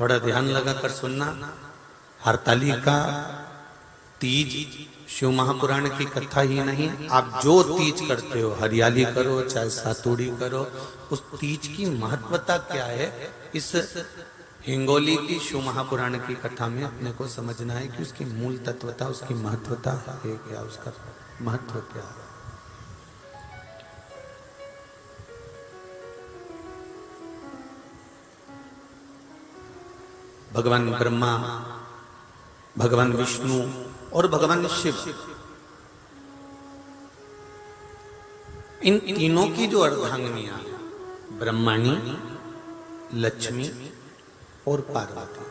थोड़ा ध्यान लगाकर सुनना। हरतालिका तीज शिव महापुराण की कथा ही नहीं, आप जो तीज करते हो, हरियाली करो चाहे सातुड़ी करो, उस तीज की महत्वता क्या है, इस हिंगोली की शिव महापुराण की कथा में अपने को समझना है कि उसकी मूल तत्वता, उसकी महत्वता है क्या, उसका महत्व क्या है। भगवान ब्रह्मा, भगवान विष्णु और भगवान शिव, इन तीनों की जो अर्धांगिनियां, ब्रह्माणी, लक्ष्मी और पार्वती,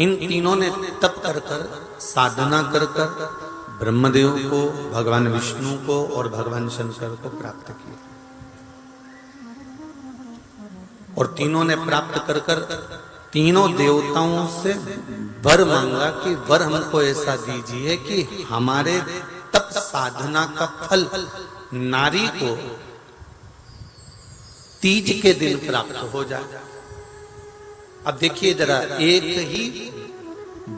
इन तीनों ने तप कर कर, साधना कर कर ब्रह्मदेव को, भगवान विष्णु को और भगवान शंकर को प्राप्त किया। और तीनों ने प्राप्त कर कर तीनों देवताओं से वर मांगा कि वर हमको ऐसा दीजिए कि हमारे तप साधना का फल नारी को तीज के दिन प्राप्त हो जाए। अब देखिए जरा, एक ही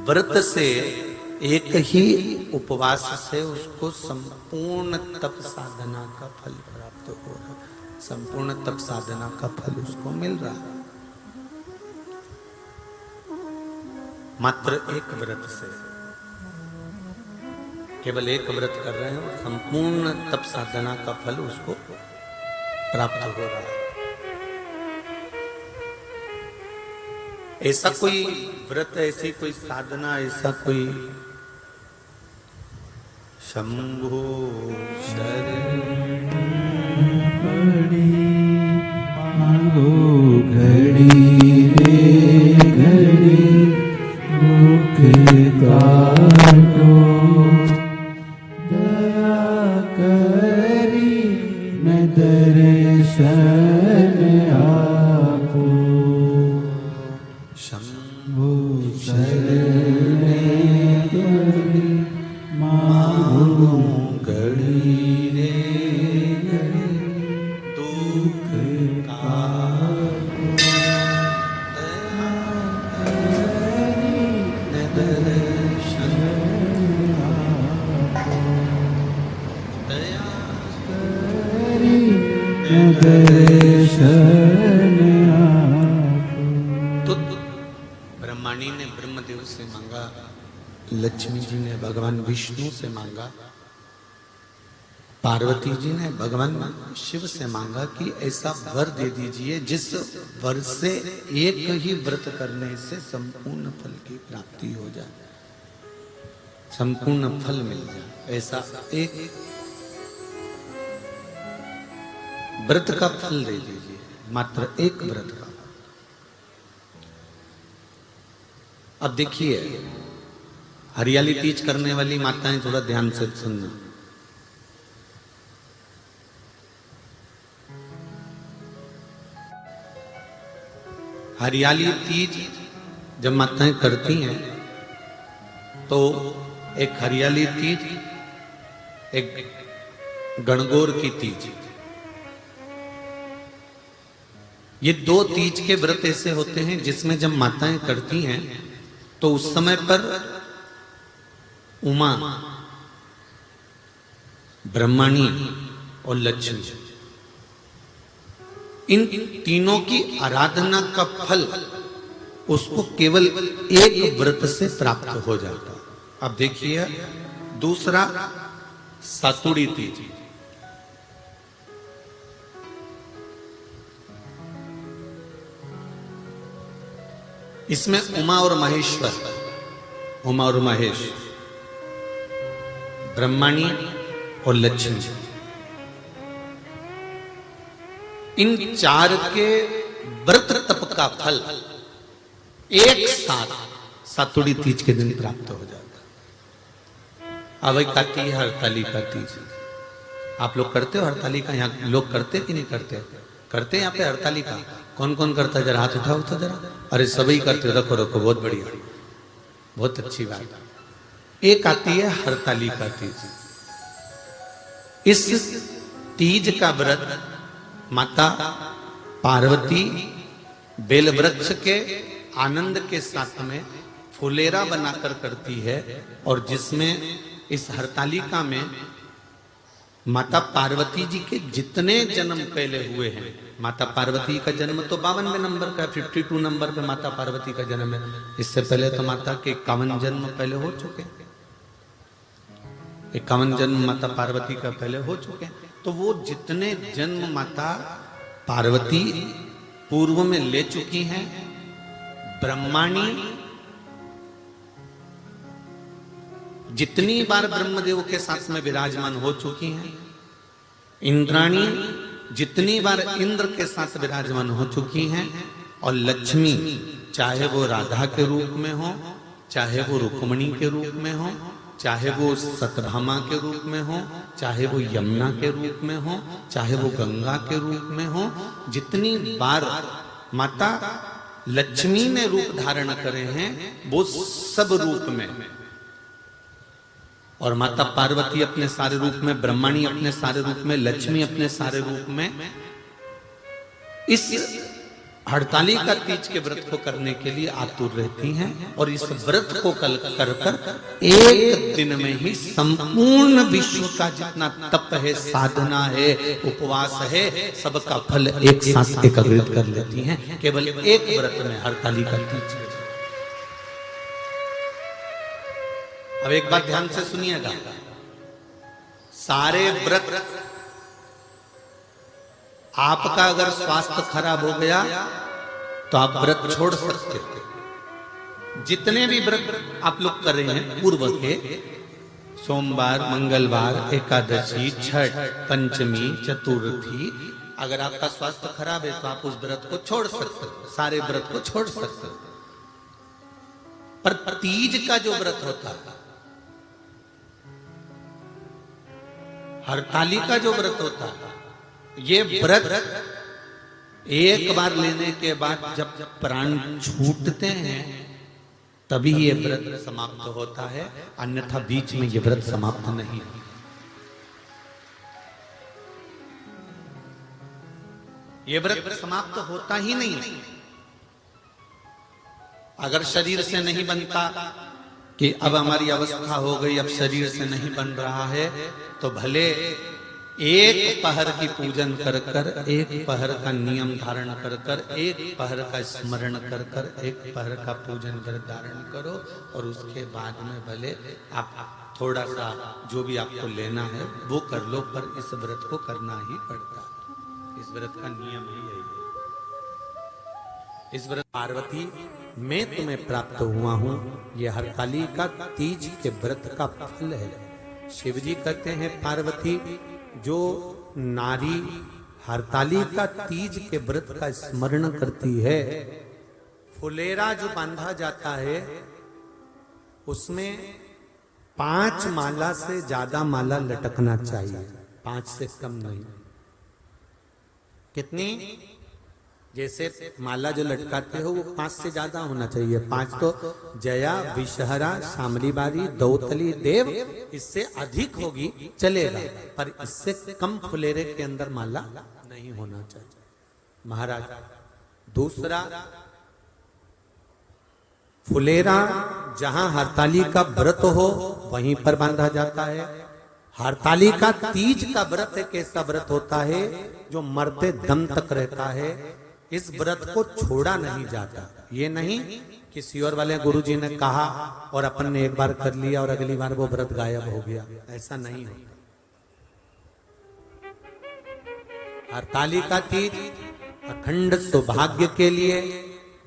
व्रत से, एक ही उपवास से उसको संपूर्ण तप साधना का फल प्राप्त हो रहा है, संपूर्ण तप साधना का फल उसको मिल रहा है मात्र एक व्रत से। केवल एक व्रत कर रहे हैं और संपूर्ण तप साधना का फल उसको प्राप्त हो रहा है। ऐसा कोई व्रत, ऐसी कोई साधना, ऐसा कोई शंभो शरण मांगो घड़ी रे घड़ी दुख काटो, दया करी मैं दर्शन आपो, शंभो शरण घड़ी मांगो घड़ी रे तो ब्रह्माणी ने ब्रह्मदेव से मांगा, लक्ष्मी जी ने भगवान विष्णु से मांगा, पार्वती जी ने भगवान शिव से मांगा कि ऐसा वर दे दीजिए जिस वर से एक ही व्रत करने से संपूर्ण फल की प्राप्ति हो जाए, संपूर्ण फल मिल जाए। ऐसा एक व्रत का फल दे दीजिए, मात्र एक व्रत का। अब देखिए, हरियाली तीज करने वाली माताएं थोड़ा ध्यान से सुनना। हरियाली तीज जब माताएं करती हैं तो एक हरियाली तीज, एक गणगौर की तीज, ये दो तीज के व्रत ऐसे होते हैं जिसमें जब माताएं करती हैं तो उस समय पर उमा, ब्रह्माणी और लक्ष्मी, इन तीनों की आराधना का फल उसको केवल एक व्रत से प्राप्त हो जाता। अब देखिए दूसरा, सातुड़ी तीज। इसमें उमा और महेश्वर, उमा और महेश, ब्रह्माणी और लक्ष्मी, इन चार के व्रत तप का फल एक साथ सातुड़ी तीज के दिन प्राप्त हो जाता। अब एक आती है हरतालिका तीज। आप लोग करते हो हरतालिका? यहाँ लोग करते कि नहीं करते? करते हैं यहाँ पे हरतालिका? कौन कौन करता है? जरा हाथ उठाओ तो जरा। अरे सभी करते हो, रखो रखो, बहुत बढ़िया, बहुत अच्छी बात। एक आती है हरतालिका तीज। इस तीज का व्रत माता पार्वती बेलवृक्ष के आनंद के साथ में फुलेरा बनाकर करती है, और जिसमें इस हरतालिका में माता पार्वती जी के जितने जन्म पहले हुए हैं, माता पार्वती का जन्म तो 52वें नंबर का, 52 नंबर पे माता पार्वती का जन्म है। इससे पहले तो माता के 51 जन्म पहले हो चुके हैं, 51 जन्म माता पार्वती का पहले हो चुके हैं। तो वो जितने जन्म माता पार्वती पूर्व में ले चुकी हैं, ब्रह्माणी जितनी बार ब्रह्मदेव के साथ में विराजमान हो चुकी हैं, इंद्राणी जितनी बार इंद्र के साथ विराजमान हो चुकी हैं, और लक्ष्मी चाहे वो राधा के रूप में हो, चाहे वो रुक्मणी के रूप में हो, चाहे वो सतभामा के रूप में हो, चाहे वो यमुना के रूप में हो, चाहे वो गंगा के रूप में हो, जितनी बार माता लक्ष्मी ने रूप धारण करे हैं वो सब रूप में, और माता पार्वती अपने सारे रूप में, ब्रह्मणी अपने सारे रूप में, लक्ष्मी अपने सारे रूप में इस हड़तालिका तीज के व्रत को करने के लिए आतुर रहती हैं। और इस व्रत को कल कर एक दिन में ही संपूर्ण विश्व का जितना तप है, साधना है, उपवास है, सबका फल एक साथ एकत्रित कर लेती हैं केवल एक व्रत में, हड़तालिका तीज। अब एक बात ध्यान से सुनिएगा, सारे व्रत आपका अगर स्वास्थ्य खराब हो गया तो आप व्रत छोड़ सकते हो। जितने भी व्रत आप लोग कर रहे हैं पूर्व के, सोमवार, मंगलवार, एकादशी, छठ, पंचमी, चतुर्थी, अगर आपका स्वास्थ्य खराब है तो आप उस व्रत को छोड़ सकते हो, सारे व्रत को छोड़ सकते हो। पर तीज का जो व्रत होता है, हरतालिका जो व्रत होता है, ये व्रत एक बार लेने के बाद जब प्राण छूटते हैं तभी ये व्रत समाप्त होता है, अन्यथा बीच में ये व्रत समाप्त नहीं। ये व्रत समाप्त होता ही नहीं। अगर शरीर से नहीं बनता कि अब हमारी अवस्था हो गई, अब शरीर से नहीं बन रहा है, तो भले एक पहर की पूजन कर कर, एक पहर का नियम धारण कर कर, एक पहर का स्मरण कर कर, एक पहर का पूजन कर धारण करो, और उसके बाद में भले आप थोड़ा सा जो भी आपको लेना है वो कर लो, पर इस व्रत को करना ही पड़ता है। इस व्रत का नियम ही यही है। इस व्रत पार्वती मैं तुम्हें प्राप्त हुआ हूं, यह हरतालिका तीज के व्रत का फल है। शिव जी कहते हैं पार्वती जो नारी हरतालिका तीज के व्रत का स्मरण करती है, फुलेरा जो बांधा जाता है उसमें 5 माला से ज्यादा माला लटकना चाहिए, 5 से कम नहीं। कितनी? जैसे माला जो लटकाते हो वो 5 से ज्यादा होना चाहिए। 5 तो जया, विषहरा, शामली बारी, दौतली, देव, इससे अधिक होगी चलेगा, पर इससे कम फुलेरे के अंदर माला नहीं होना चाहिए महाराज। दूसरा, फुलेरा जहां हरतालिका व्रत हो वहीं पर बांधा जाता है। हरतालिका तीज का व्रत एक ऐसा व्रत होता है जो मरते दम तक रहता है। इस व्रत को छोड़ा नहीं जाता। ये नहीं कि सियोर वाले गुरुजी ने कहा और अपन ने एक बार कर लिया और अगली बार वो व्रत गायब हो गया, ऐसा नहीं होता। हरतालिका तीज अखंड सौभाग्य के लिए,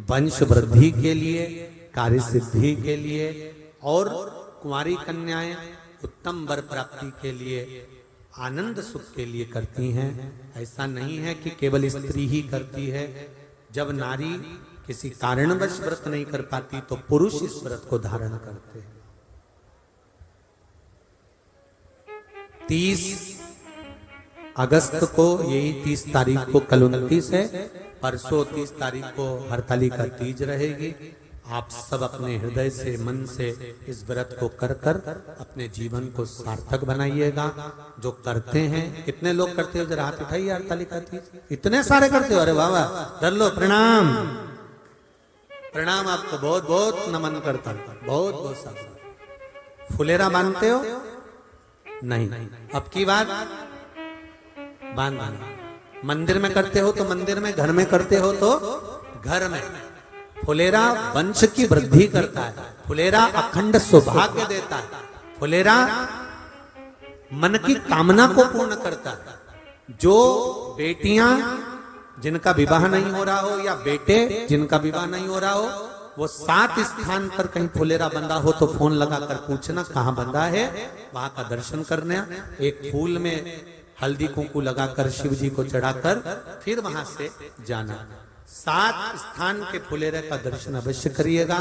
वंश वृद्धि के लिए, कार्य सिद्धि के लिए और कुंवारी कन्याएं उत्तम वर प्राप्ति के लिए, आनंद सुख के लिए करती हैं। ऐसा नहीं है कि केवल स्त्री ही करती है। जब नारी किसी कारणवश व्रत नहीं कर पाती तो पुरुष इस व्रत को धारण करते हैं। 30 अगस्त को, यही 30 तारीख को, कल 29 है, परसों 30 तारीख को हरतालिका तीज रहेगी। आप सब अपने हृदय से, मन से इस व्रत को कर कर अपने जीवन को सार्थक बनाइएगा। जो करते हैं, कितने लोग करते हो, जरा हाथ उठाइए हरतालिका तीज। इतने सारे करते हो, अरे वाह वाह, धर लो, प्रणाम प्रणाम, आपको बहुत बहुत नमन करता हूं, बहुत बहुत सारा। फुलेरा बांधते हो? नहीं, अब की बात बांधना। मंदिर में करते हो तो मंदिर में, घर में करते हो तो घर में। फुलेरा वंश की वृद्धि करता है, फुलेरा अखंड सौभाग्य देता है, फुलेरा मन की कामना को पूर्ण करता है। जो बेटियां जिनका विवाह नहीं हो रहा हो या बेटे जिनका विवाह नहीं हो रहा हो, वो 7 स्थान पर कहीं फुलेरा बंधा हो तो फोन लगाकर पूछना कहाँ बंधा है, वहां का दर्शन करना। एक फूल में हल्दी कुंकू लगाकर शिव जी को चढ़ाकर फिर वहां से जाना। 7 स्थान के फुलेरे का दर्शन अवश्य करिएगा।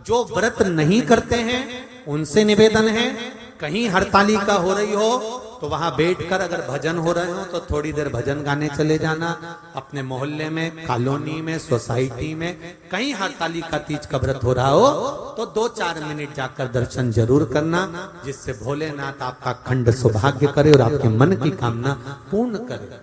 जो व्रत नहीं करते हैं उनसे निवेदन है, कहीं हरतालिका हो रही हो तो वहां बैठकर अगर भजन हो रहे हो तो थोड़ी देर भजन गाने चले जाना। अपने मोहल्ले में, कॉलोनी में, सोसाइटी में कहीं हरतालिका तीज का व्रत हो रहा हो तो 2-4 मिनट जाकर दर्शन जरूर करना, जिससे भोलेनाथ आपका अखंड सौभाग्य करे और आपके मन की कामना पूर्ण करे।